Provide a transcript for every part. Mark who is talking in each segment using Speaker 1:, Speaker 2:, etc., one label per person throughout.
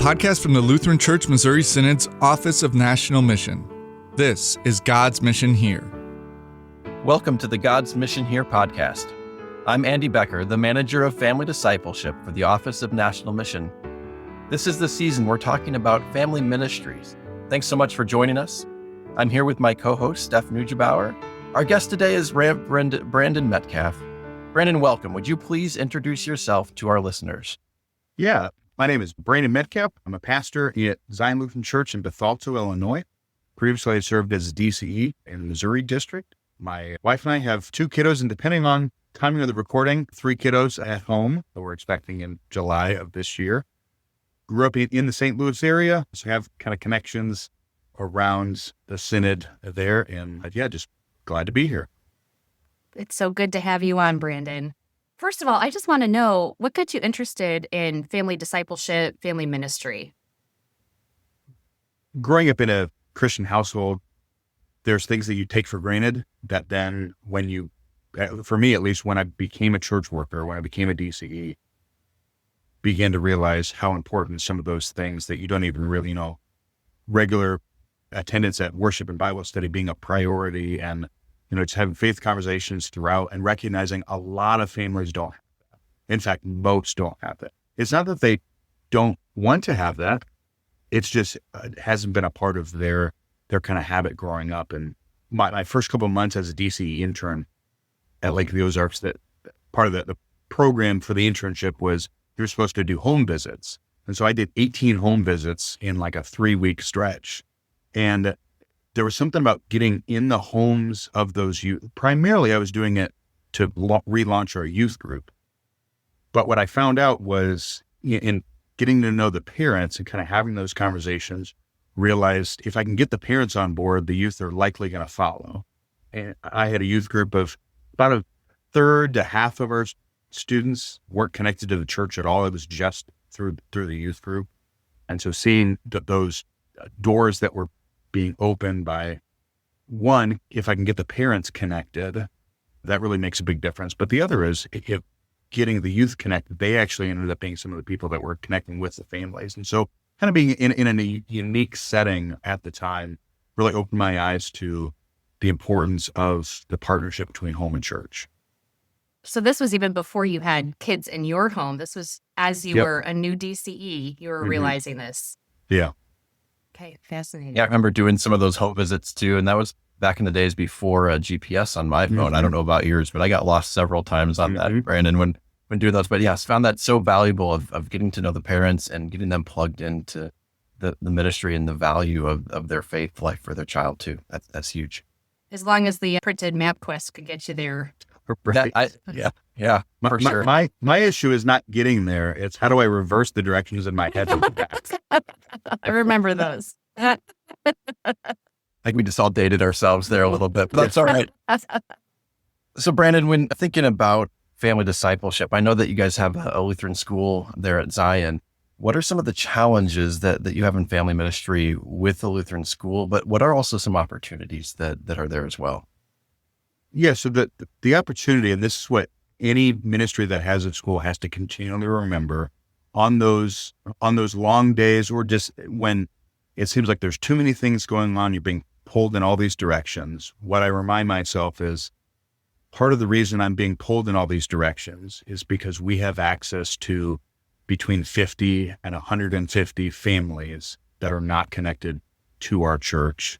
Speaker 1: podcast from the Lutheran Church Missouri Synod's Office of National Mission. This is God's Mission Here.
Speaker 2: Welcome to the God's Mission Here podcast. I'm Andy Becker, the manager of family discipleship for the Office of National Mission. This is the season we're talking about family ministries. Thanks so much for joining us. I'm here with my co-host, Steph and Andy. Our guest today is Brandon Metcalf. Brandon, welcome. Would you please introduce yourself to our listeners?
Speaker 3: Yeah, my name is Brandon Metcalf. I'm a pastor at Zion Lutheran Church in Bethalto, Illinois. Previously, I served as a DCE in the Missouri district. My wife and I have 2 kiddos, and depending on timing of the recording, 3 kiddos at home that we're expecting in July of this year. Grew up in the St. Louis area, so I have kind of connections around the synod there, and just glad to be here.
Speaker 4: It's so good to have you on, Brandon. First of all, I just want to know, what got you interested in family discipleship, family ministry?
Speaker 3: Growing up in a Christian household, there's things that you take for granted that then when you, for me at least, when I became a church worker, when I became a DCE, began to realize how important some of those things that you don't even really know, regular attendance at worship and Bible study being a priority, and just having faith conversations throughout and recognizing a lot of families don't have that. In fact, most don't have that. It's not that they don't want to have that. It's just it hasn't been a part of their kind of habit growing up. And my first couple of months as a DCE intern at Lake of the Ozarks, that part of the program for the internship was you're supposed to do home visits. And so I did 18 home visits in like a 3-week stretch. And there was something about getting in the homes of those youth. Primarily, I was doing it to relaunch our youth group. But what I found out was in getting to know the parents and kind of having those conversations, realized if I can get the parents on board, the youth are likely going to follow. And I had a youth group of about a third to half of our students weren't connected to the church at all. It was just through the youth group. And so seeing those doors that were being opened by one, if I can get the parents connected, that really makes a big difference. But the other is if getting the youth connected, they actually ended up being some of the people that were connecting with the families. And so kind of being in a unique setting at the time really opened my eyes to the importance of the partnership between home and church.
Speaker 4: So this was even before you had kids in your home. This was as you were a new DCE, you were realizing this.
Speaker 3: Yeah.
Speaker 4: Okay, fascinating.
Speaker 2: Yeah, I remember doing some of those home visits too, and that was back in the days before GPS on my phone. I don't know about yours, but I got lost several times on that, Brandon, when doing those. But yes, found that so valuable of getting to know the parents and getting them plugged into the ministry and the value of their faith life for their child too. That's huge.
Speaker 4: As long as the printed MapQuest could get you there.
Speaker 2: Yeah, for sure.
Speaker 3: My issue is not getting there. It's how do I reverse the directions in my head?
Speaker 4: I remember those.
Speaker 2: I think we just all dated ourselves there a little bit, but that's all right. So Brandon, when thinking about family discipleship, I know that you guys have a Lutheran school there at Zion. What are some of the challenges that you have in family ministry with the Lutheran school, but what are also some opportunities that are there as well?
Speaker 3: Yeah, so the opportunity, and this is what any ministry that has a school has to continually remember on those long days, or just when it seems like there's too many things going on, you're being pulled in all these directions. What I remind myself is part of the reason I'm being pulled in all these directions is because we have access to between 50 and 150 families that are not connected to our church.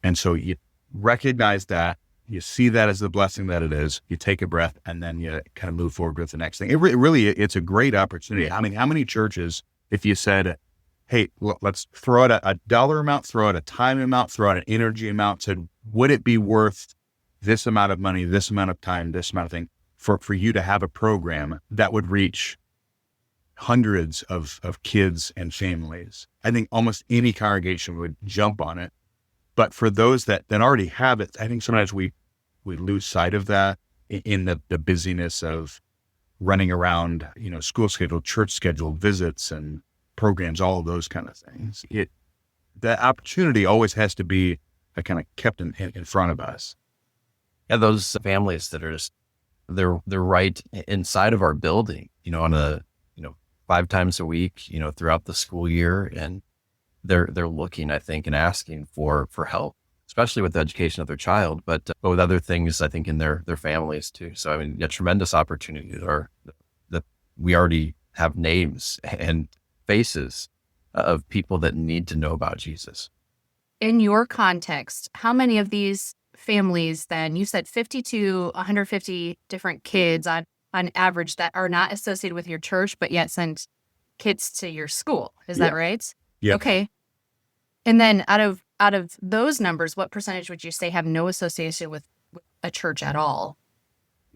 Speaker 3: And so you recognize that, you see that as the blessing that it is, you take a breath, and then you kind of move forward with the next thing. It's a great opportunity. I mean, how many churches, if you said, hey, let's throw out a dollar amount, throw out a time amount, throw out an energy amount, said, would it be worth this amount of money, this amount of time, this amount of thing for you to have a program that would reach hundreds of kids and families? I think almost any congregation would jump on it. But for those that already have it, I think sometimes we lose sight of that in the busyness of running around, school schedule, church schedule, visits and programs, all of those kind of things. The opportunity always has to be kind of kept in front of us.
Speaker 2: Yeah, those families that are just, they're right inside of our building, on a, 5 times a week, throughout the school year. And they're looking, I think, and asking for help, especially with the education of their child, but with other things, I think, in their families too. So, tremendous opportunities are that we already have names and faces of people that need to know about Jesus.
Speaker 4: In your context, how many of these families then, you said 50 to 150 different kids on average that are not associated with your church, but yet send kids to your school. Is that right?
Speaker 3: Yeah.
Speaker 4: Okay. And then out of those numbers, what percentage would you say have no association with a church at all?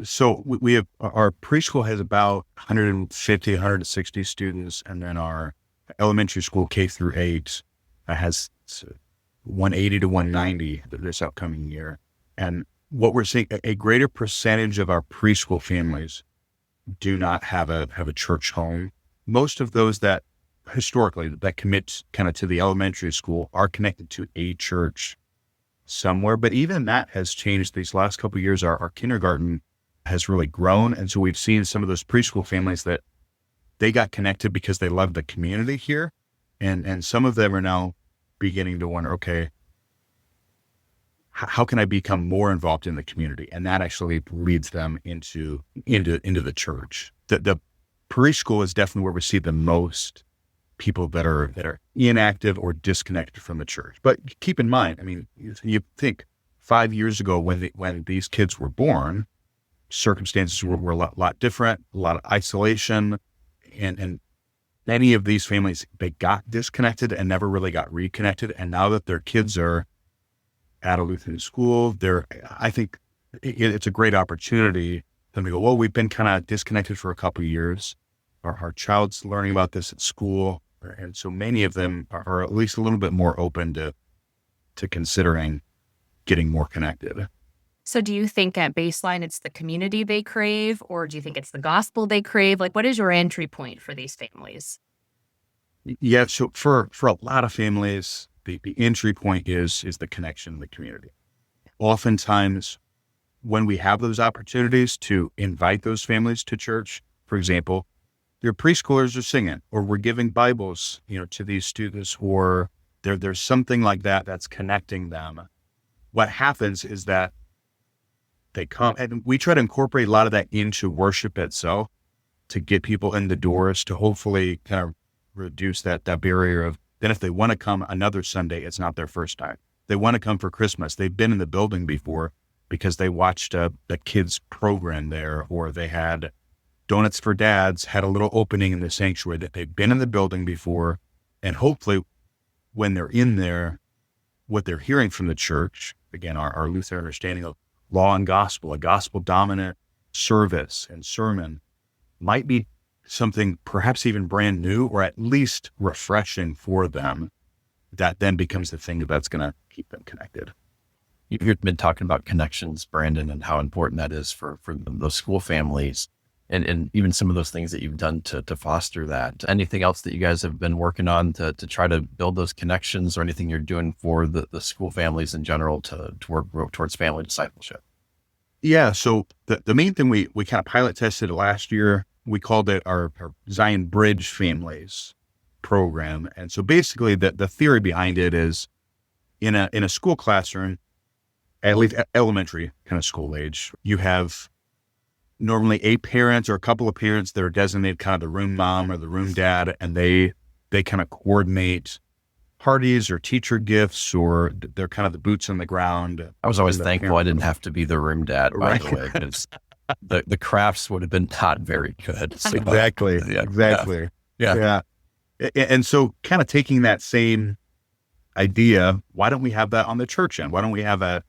Speaker 3: So we have, our preschool has about 150, 160 students. And then our elementary school K through 8 has 180 to 190 this upcoming year. And what we're seeing, a greater percentage of our preschool families do not have a church home. Most of those that historically that commit kind of to the elementary school are connected to a church somewhere. But even that has changed these last couple of years. Our kindergarten has really grown. And so we've seen some of those preschool families that they got connected because they love the community here. And some of them are now beginning to wonder, okay, how can I become more involved in the community? And that actually leads them into the church. The preschool is definitely where we see the most people that are inactive or disconnected from the church. But keep in mind, you think 5 years ago when these kids were born, circumstances were a lot different, a lot of isolation, and many of these families, they got disconnected and never really got reconnected. And now that their kids are at a Lutheran school, I think it's a great opportunity for them to go, well, we've been kind of disconnected for a couple of years. Our child's learning about this at school. And so many of them are at least a little bit more open to considering getting more connected.
Speaker 4: So do you think at baseline it's the community they crave, or do you think it's the gospel they crave? Like, what is your entry point for these families?
Speaker 3: Yeah, so for a lot of families, the entry point is the connection in the community. Oftentimes, when we have those opportunities to invite those families to church, for example, your preschoolers are singing, or we're giving Bibles, to these students, or there's something like that that's connecting them. What happens is that they come, and we try to incorporate a lot of that into worship itself to get people in the doors, to hopefully kind of reduce that barrier of, then if they want to come another Sunday, it's not their first time. They want to come for Christmas. They've been in the building before because they watched a kids program there, or they had Donuts for Dads, had a little opening in the sanctuary, that they've been in the building before. And hopefully when they're in there, what they're hearing from the church, again, our Lutheran understanding of law and gospel, a gospel dominant service and sermon, might be something perhaps even brand new, or at least refreshing for them, that then becomes the thing that's going to keep them connected.
Speaker 2: You've been talking about connections, Brandon, and how important that is for those school families, and even some of those things that you've done to foster that. Anything else that you guys have been working on to try to build those connections, or anything you're doing for the school families in general to work towards family discipleship?
Speaker 3: Yeah, so the main thing we kind of pilot tested last year, we called it our Zion Bridge Families program. And so basically the theory behind it is in a school classroom, at least elementary kind of school age, you have normally a parent or a couple of parents that are designated kind of the room mom or the room dad, and they kind of coordinate parties or teacher gifts, or they're kind of the boots on the ground.
Speaker 2: I was always thankful I didn't have to be the room dad, by the way, because the crafts would have been not very good. So,
Speaker 3: Exactly. Yeah. And so kind of taking that same idea, why don't we have that on the church end? Why don't we have an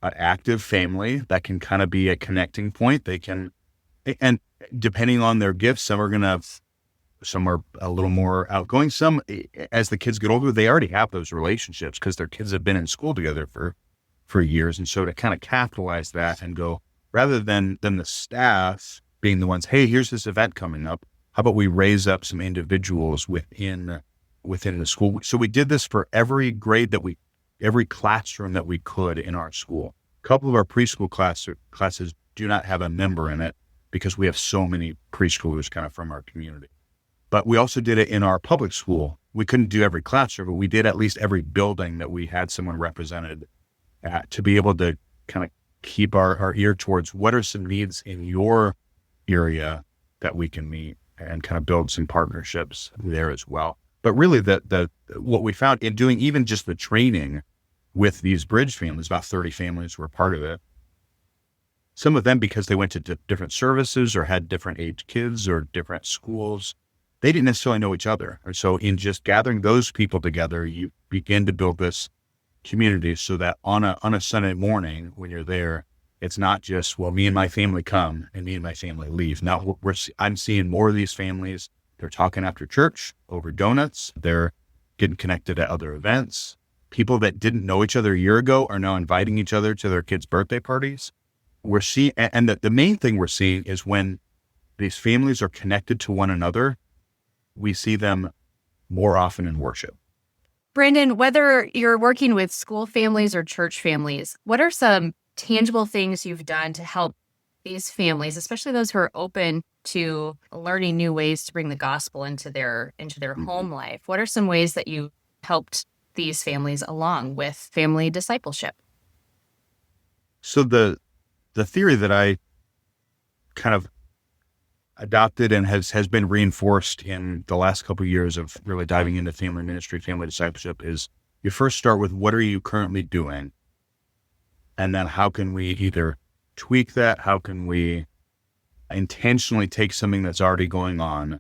Speaker 3: active family that can kind of be a connecting point? They can, and depending on their gifts, some are a little more outgoing. Some, as the kids get older, they already have those relationships because their kids have been in school together for years. And so to kind of capitalize that and go, rather than the staff being the ones, hey, here's this event coming up, how about we raise up some individuals within the school? So we did this for every grade every classroom that we could in our school. A couple of our preschool classes do not have a member in it because we have so many preschoolers kind of from our community. But we also did it in our public school. We couldn't do every classroom, but we did at least every building that we had someone represented at, to be able to kind of keep our ear towards what are some needs in your area that we can meet, and kind of build some partnerships there as well. But really what we found in doing even just the training with these bridge families, about 30 families were part of it. Some of them, because they went to different services or had different age kids or different schools, they didn't necessarily know each other. And so in just gathering those people together, you begin to build this community so that on a Sunday morning when you're there, it's not just, well, me and my family come and me and my family leave. Now I'm seeing more of these families. They're talking after church over donuts. They're getting connected at other events. People that didn't know each other a year ago are now inviting each other to their kids' birthday parties. We're seeing, and the main thing we're seeing is when these families are connected to one another, we see them more often in worship.
Speaker 4: Brandon, whether you're working with school families or church families, what are some tangible things you've done to help these families, especially those who are open to learning new ways to bring the gospel into their home life? What are some ways that you helped these families along with family discipleship?
Speaker 3: So the theory that I kind of adopted and has been reinforced in the last couple of years of really diving into family ministry, family discipleship, is you first start with what are you currently doing? And then how can we either tweak that? How can we intentionally take something that's already going on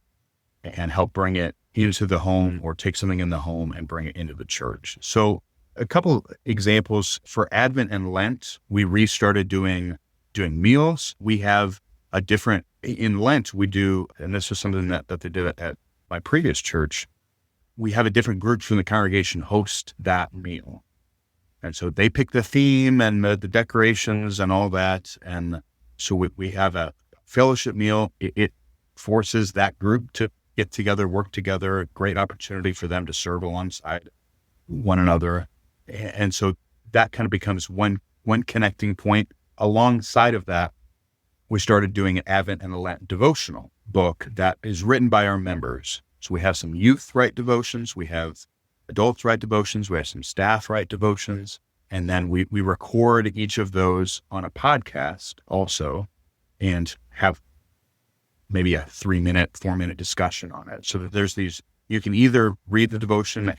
Speaker 3: and help bring it into the home, or take something in the home and bring it into the church? So a couple examples for Advent and Lent, we restarted doing meals. We have a different, in Lent we do, and this is something that they did at my previous church, we have a different group from the congregation host that meal. And so they pick the theme and the decorations and all that. And so we have a fellowship meal. It forces that group to get together, work together, a great opportunity for them to serve alongside one another. And so that kind of becomes one connecting point. Alongside of that, we started doing an Advent and a Lent devotional book that is written by our members. So we have some youth write devotions, we have adults write devotions, we have some staff write devotions, and then we record each of those on a podcast also, and have maybe a 3-minute, 4-minute discussion on it. So that there's these, you can either read the devotion,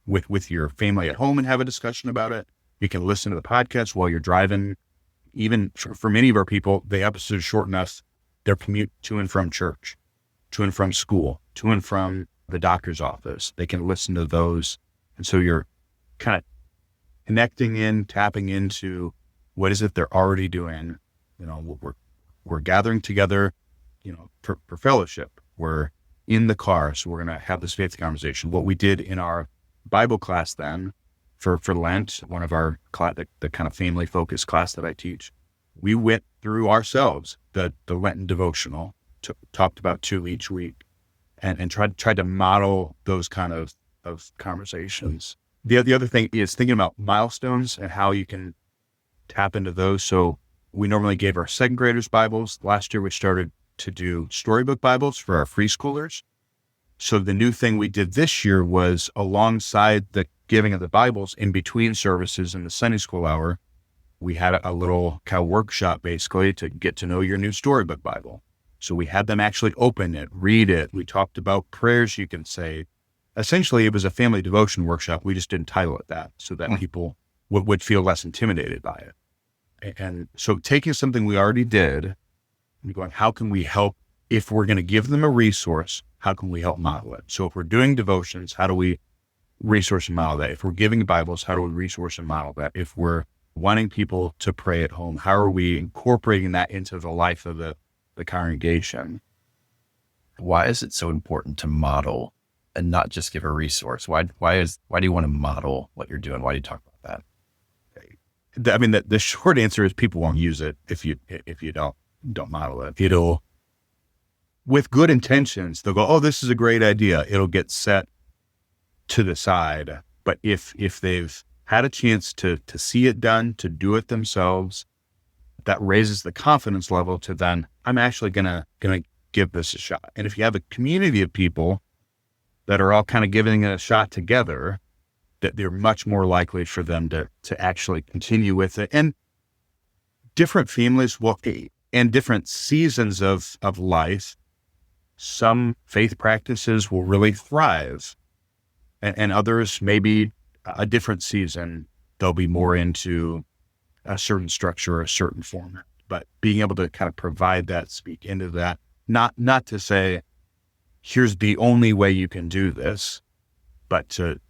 Speaker 3: with your family at home and have a discussion about it. You can listen to the podcast while you're driving. Even for many of our people, the episodes short enough, their commute to and from church, to and from school, to and from the doctor's office. They can listen to those. And so you're kind of tapping into what is it they're already doing. We're gathering together, for fellowship. We're in the car, so we're going to have this faith conversation. What we did in our Bible class then, for Lent, one of our the kind of family focused class that I teach, we went through ourselves the Lenten devotional, talked about 2 each week, and tried to model those kind of conversations. The other thing is thinking about milestones and how you can tap into those. So we normally gave our second graders Bibles. Last year we started to do storybook Bibles for our preschoolers. So the new thing we did this year was, alongside the giving of the Bibles, in between services in the Sunday school hour, we had a little kind of workshop basically to get to know your new storybook Bible. So we had them actually open it, read it. We talked about prayers you can say. Essentially, it was a family devotion workshop. We just didn't title it that so that people would feel less intimidated by it. And so taking something we already did and going, how can we help? If we're going to give them a resource, how can we help model it? So if we're doing devotions, how do we resource and model that? If we're giving Bibles, how do we resource and model that? If we're wanting people to pray at home, how are we incorporating that into the life of the congregation?
Speaker 2: Why is it so important to model and not just give a resource? Why do you want to model what you're doing? Why do you talk about that?
Speaker 3: I mean, the short answer is people won't use it if you don't model it. It'll, with good intentions, they'll go, oh, this is a great idea. It'll get set to the side. But if they've had a chance to see it done, to do it themselves, that raises the confidence level to then, I'm actually gonna give this a shot. And if you have a community of people that are all kind of giving it a shot together, that they're much more likely for them to actually continue with it. And different families will, and different seasons of life, some faith practices will really thrive, and others, maybe a different season, they'll be more into a certain structure or a certain format. But being able to kind of provide that, speak into that, not to say, here's the only way you can do this, but to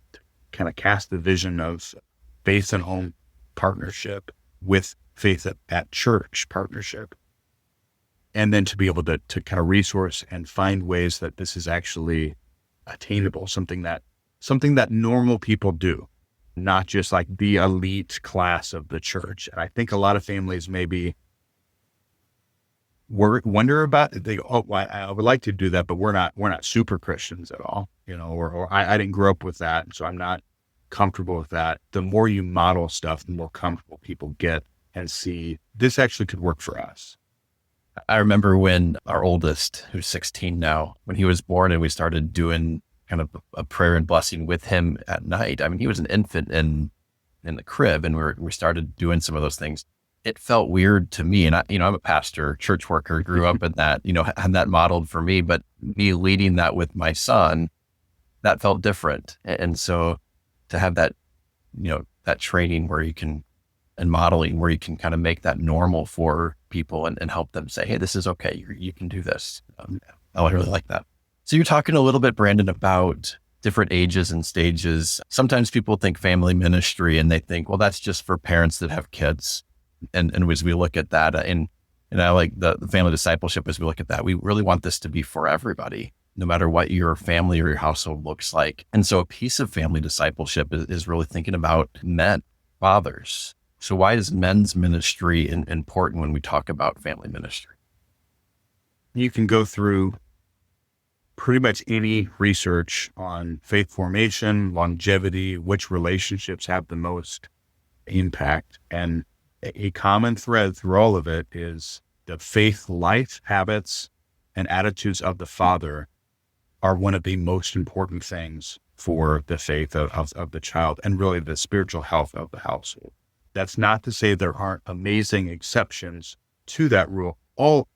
Speaker 3: kind of cast the vision of faith and home partnership with faith at church partnership. And then to be able to kind of resource and find ways that this is actually attainable, something that normal people do, not just like the elite class of the church. And I think a lot of families maybe wonder about it. They go, oh, well, I would like to do that, but we're not super Christians at all, or I didn't grow up with that, so I'm not comfortable with that. The more you model stuff, the more comfortable people get and see this actually could work for us.
Speaker 2: I remember when our oldest, who's 16 now, when he was born and we started doing kind of a prayer and blessing with him at night. I mean, he was an infant in the crib, and we started doing some of those things. It felt weird to me. And I'm a pastor, church worker, grew up in that, had that modeled for me, but me leading that with my son, that felt different. And so to have that, that training where you can, and modeling where you can kind of make that normal for people and help them say, hey, this is okay. You can do this. I really like that. So you're talking a little bit, Brandon, about different ages and stages. Sometimes people think family ministry and they think, well, that's just for parents that have kids. And as we look at that, and I like the family discipleship, as we look at that, we really want this to be for everybody, no matter what your family or your household looks like. And so a piece of family discipleship is really thinking about men, fathers. So why is men's ministry important when we talk about family ministry?
Speaker 3: You can go through pretty much any research on faith formation, longevity, which relationships have the most impact. And a common thread through all of it is the faith life, habits, and attitudes of the father are one of the most important things for the faith of the child and really the spiritual health of the household. That's not to say there aren't amazing exceptions to that rule all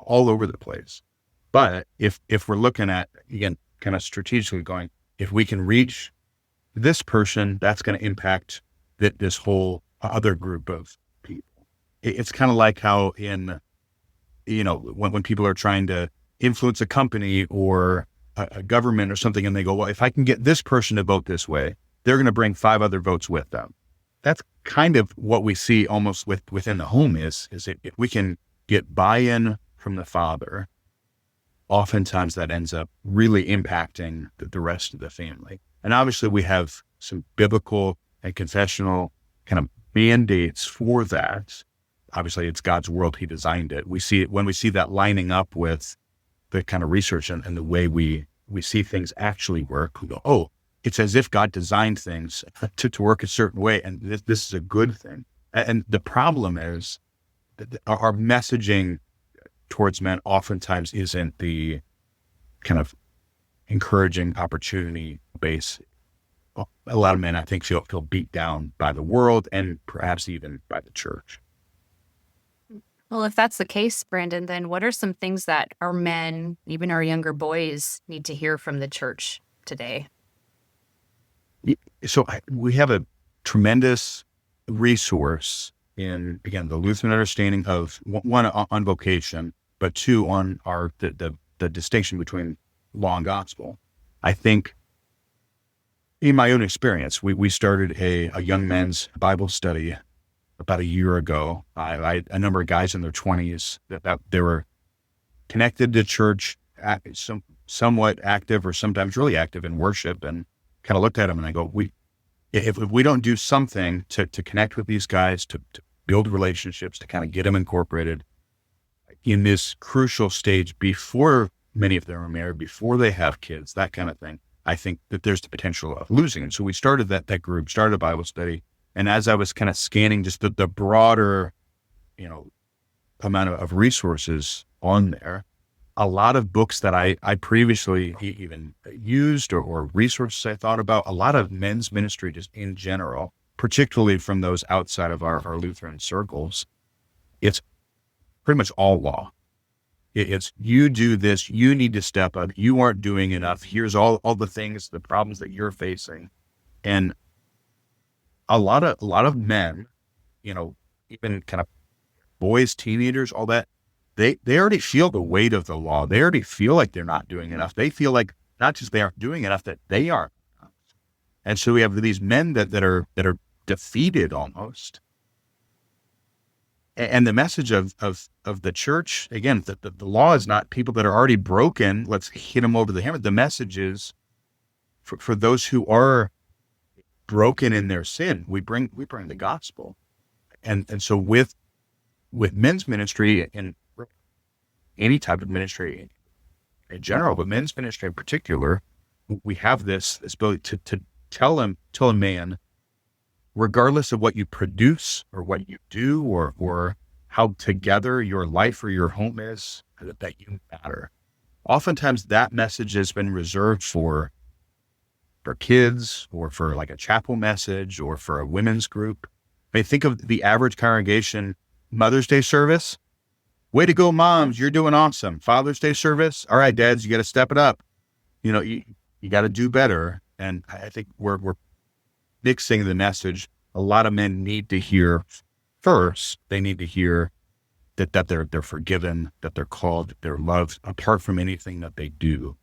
Speaker 3: over the place. But if we're looking at, again, kind of strategically going, if we can reach this person, that's going to impact this whole other group of people. It's kind of like how when people are trying to influence a company or a government or something, and they go, well, if I can get this person to vote this way, they're going to bring 5 other votes with them. That's kind of what we see almost within the home is if we can get buy-in from the father, oftentimes that ends up really impacting the rest of the family. And obviously we have some biblical and confessional kind of mandates for that. Obviously it's God's world. He designed it. We see it when we see that lining up with the kind of research and the way we see things actually work. We go, oh, it's as if God designed things to work a certain way. And this is a good thing. And the problem is that our messaging towards men oftentimes isn't the kind of encouraging opportunity base. A lot of men, I think, feel beat down by the world and perhaps even by the church.
Speaker 4: Well, if that's the case, Brandon, then what are some things that our men, even our younger boys, need to hear from the church today?
Speaker 3: So we have a tremendous resource in, again, the Lutheran understanding of one on vocation, but 2 on the distinction between law and gospel. I think in my own experience, we started a young men's Bible study about a year ago. I had a number of guys in their 20s that they were connected to church, somewhat active or sometimes really active in worship, and kind of looked at them and I go, if we don't do something to connect with these guys, to build relationships, to kind of get them incorporated in this crucial stage before many of them are married, before they have kids, that kind of thing, I think that there's the potential of losing. And so we started that group, started a Bible study. And as I was kind of scanning just the broader, amount of resources on there, a lot of books that I previously even used or resources I thought about, a lot of men's ministry just in general, particularly from those outside of our Lutheran circles, it's pretty much all law. It's you do this, you need to step up, you aren't doing enough, here's all the things, the problems that you're facing. And a lot of men, even kind of boys, teenagers, all that, they already feel the weight of the law. They already feel like they're not doing enough. They feel like not just they aren't doing enough, that they aren't. And so we have these men that are defeated almost. And the message of the church, again, the law is not people that are already broken, let's hit them over the hammer. The message is for those who are broken in their sin, we bring the gospel. And so with men's ministry and any type of ministry in general, but men's ministry in particular, we have this ability to tell a man, regardless of what you produce or what you do or how together your life or your home is, that you matter. Oftentimes that message has been reserved for kids or for like a chapel message or for a women's group. I mean, think of the average congregation Mother's Day service. Way to go, moms, you're doing awesome. Father's Day service. All right, dads, you got to step it up. You got to do better. And I think we're mixing the message. A lot of men need to hear first. They need to hear that they're forgiven, that they're called, that they're loved, apart from anything that they do.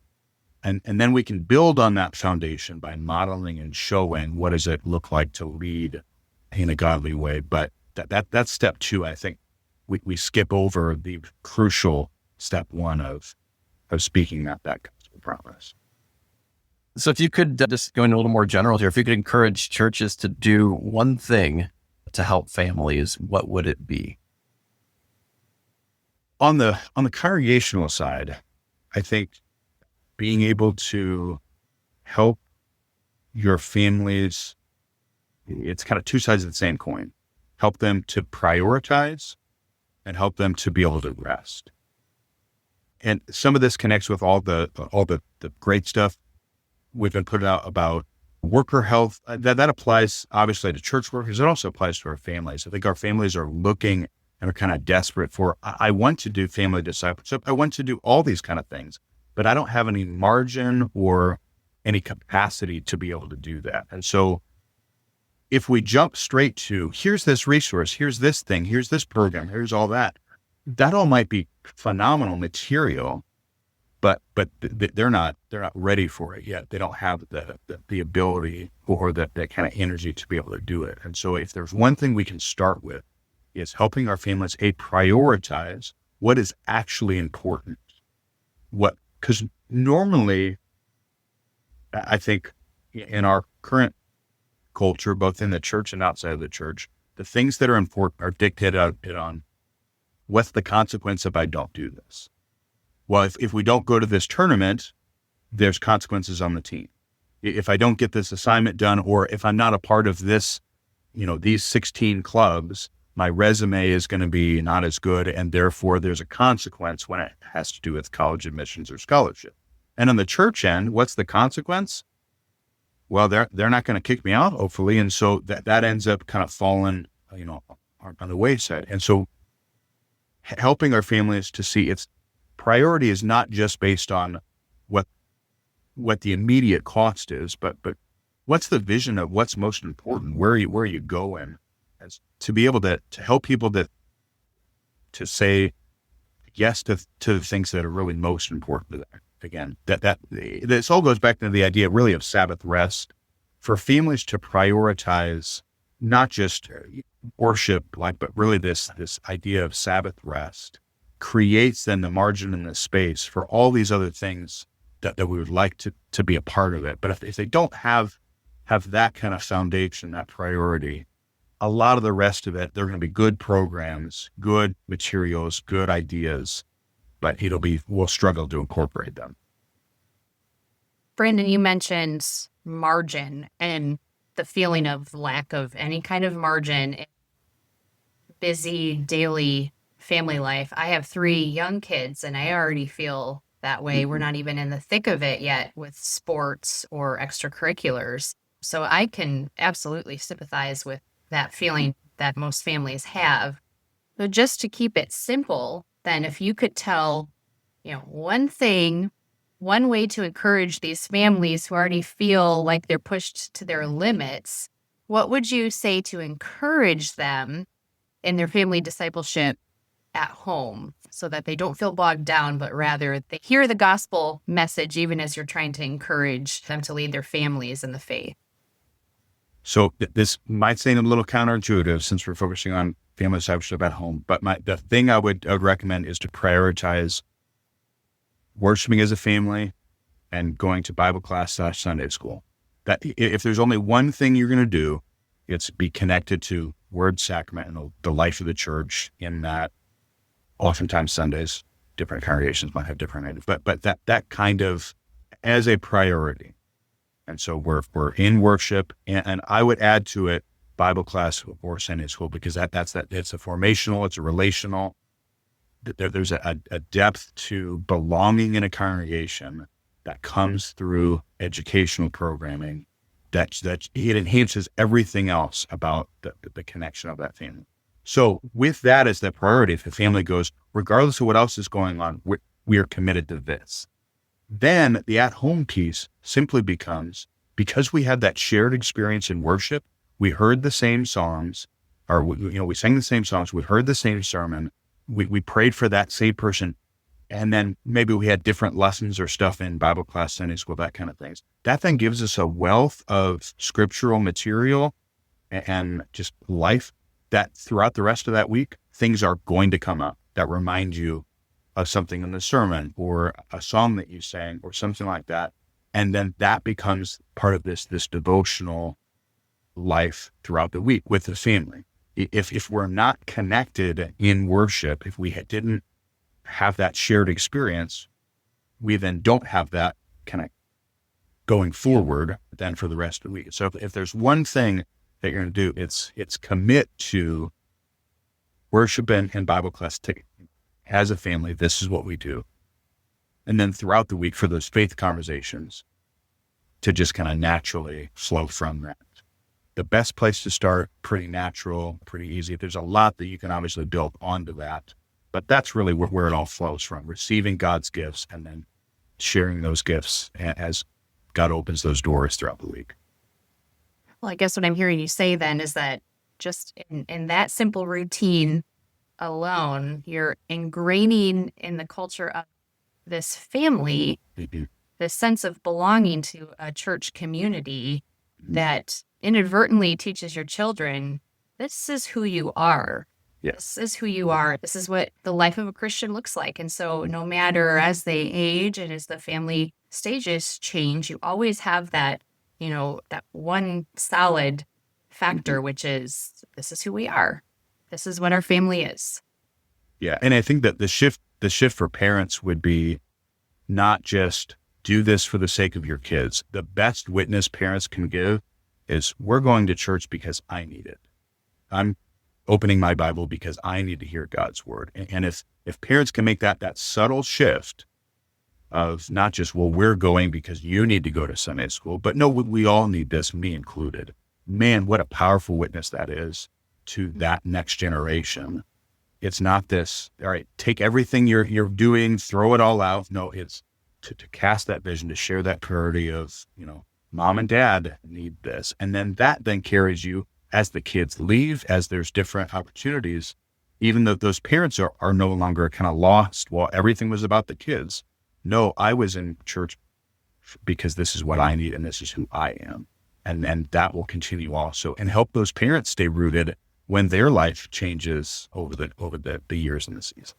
Speaker 3: And then we can build on that foundation by modeling and showing what does it look like to lead in a godly way. But that's step two. I think we skip over the crucial step one of speaking that gospel promise.
Speaker 2: So if you could just go into a little more general here, if you could encourage churches to do one thing to help families, what would it be?
Speaker 3: On the congregational side, I think being able to help your families, it's kind of two sides of the same coin. Help them to prioritize and help them to be able to rest. And some of this connects with all the great stuff we've been putting out about worker health. That applies obviously to church workers. It also applies to our families. I think our families are looking and are kind of desperate for, I want to do family discipleship. I want to do all these kind of things, but I don't have any margin or any capacity to be able to do that. And so if we jump straight to, here's this resource, here's this thing, here's this program, here's all that all might be phenomenal material, but they're not ready for it yet. They don't have the ability or that kind of energy to be able to do it. And so if there's one thing we can start with, is helping our families prioritize what is actually important. Because normally, I think in our current culture, both in the church and outside of the church, the things that are important are dictated on what's the consequence if I don't do this. Well, if we don't go to this tournament, there's consequences on the team. If I don't get this assignment done, or if I'm not a part of this, these 16 clubs, my resume is going to be not as good, and therefore there's a consequence when it has to do with college admissions or scholarship. And on the church end, what's the consequence? Well, they're not going to kick me out, hopefully, and so that ends up kind of falling, on the wayside. And so, helping our families to see its priority is not just based on what the immediate cost is, but what's the vision of what's most important? Where are you going? As to be able to help people to say yes to the things that are really most important to them. Again, that this all goes back to the idea really of Sabbath rest, for families to prioritize not just worship, but really this idea of Sabbath rest creates then the margin and the space for all these other things that we would like to be a part of it. But if they don't have that kind of foundation, that priority, a lot of the rest of it, they're going to be good programs, good materials, good ideas, but we'll struggle to incorporate them.
Speaker 4: Brandon, you mentioned margin and the feeling of lack of any kind of margin in busy daily family life. I have 3 young kids, and I already feel that way. We're not even in the thick of it yet with sports or extracurriculars. So I can absolutely sympathize with that feeling that most families have. So just to keep it simple, then if you could tell, one thing, one way to encourage these families who already feel like they're pushed to their limits, what would you say to encourage them in their family discipleship at home so that they don't feel bogged down, but rather they hear the gospel message even as you're trying to encourage them to lead their families in the faith?
Speaker 3: So this might seem a little counterintuitive since we're focusing on family discipleship at home, but the thing I would recommend is to prioritize worshiping as a family and going to Bible class / Sunday school. That if there's only one thing you're going to do, it's be connected to word, sacrament, and the life of the church. In that, oftentimes Sundays, different congregations might have different ideas, but that kind of as a priority. And so we're in worship, and I would add to it Bible class or Sunday school, because it's a formational, it's a relational. There's a depth to belonging in a congregation that comes through educational programming that it enhances everything else about the connection of that family. So with that as the priority, if the family goes, regardless of what else is going on, we are committed to this. Then the at-home piece simply becomes, because we had that shared experience in worship, we heard the same songs, or we sang the same songs, we heard the same sermon, we prayed for that same person, and then maybe we had different lessons or stuff in Bible class, Sunday school, that kind of things. That then gives us a wealth of scriptural material and just life that throughout the rest of that week, things are going to come up that remind you of something in the sermon or a song that you sang or something like that. And then that becomes part of this devotional life throughout the week with the family. If we're not connected in worship, if we didn't have that shared experience, we then don't have that connect going forward then for the rest of the week. So if there's one thing that you're going to do, it's commit to worship and Bible class as a family. This is what we do. And then throughout the week for those faith conversations to just kind of naturally flow from that. The best place to start, pretty natural, pretty easy. There's a lot that you can obviously build onto that, but that's really where it all flows from, receiving God's gifts and then sharing those gifts as God opens those doors throughout the week.
Speaker 4: Well, I guess what I'm hearing you say then is that just in that simple routine alone, you're ingraining in the culture of this family, this sense of belonging to a church community that inadvertently teaches your children, this is who you are. Yes. This is who you are. This is what the life of a Christian looks like. And so no matter as they age and as the family stages change, you always have that, that one solid factor, which is, this is who we are. This is what our family is.
Speaker 3: Yeah. And I think that the shift for parents would be not just do this for the sake of your kids. The best witness parents can give is, we're going to church because I need it. I'm opening my Bible because I need to hear God's word. And if parents can make that subtle shift of not just, well, we're going because you need to go to Sunday school, but no, we all need this, me included. Man, what a powerful witness that is to that next generation. It's not this, all right, take everything you're doing, throw it all out. No, it's to cast that vision, to share that priority of, mom and dad need this. And then that then carries you as the kids leave, as there's different opportunities, even though those parents are no longer kind of lost while everything was about the kids. No, I was in church because this is what I need and this is who I am. And that will continue also and help those parents stay rooted when their life changes over the years and the seasons.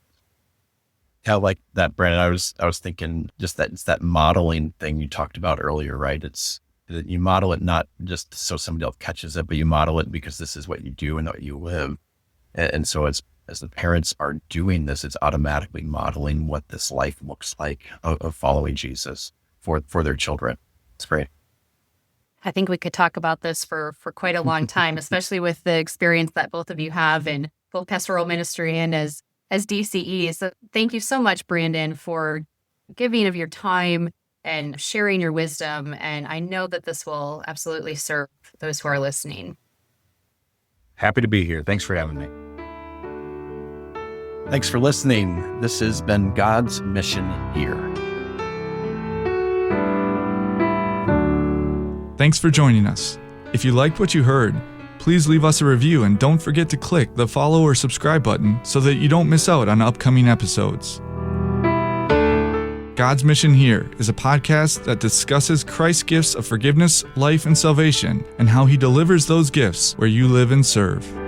Speaker 2: Yeah, like that, Brandon. I was thinking just that it's that modeling thing you talked about earlier, right? It's that you model it not just so somebody else catches it, but you model it because this is what you do and what you live. And so as the parents are doing this, it's automatically modeling what this life looks like of following Jesus for their children. It's great.
Speaker 4: I think we could talk about this for quite a long time, especially with the experience that both of you have in both pastoral ministry and as as DCE. So thank you so much, Brandon, for giving of your time and sharing your wisdom. And I know that this will absolutely serve those who are listening.
Speaker 3: Happy to be here. Thanks for having me.
Speaker 2: Thanks for listening. This has been God's Mission Here.
Speaker 1: Thanks for joining us. If you liked what you heard, please leave us a review and don't forget to click the follow or subscribe button so that you don't miss out on upcoming episodes. God's Mission Here is a podcast that discusses Christ's gifts of forgiveness, life, and salvation, and how he delivers those gifts where you live and serve.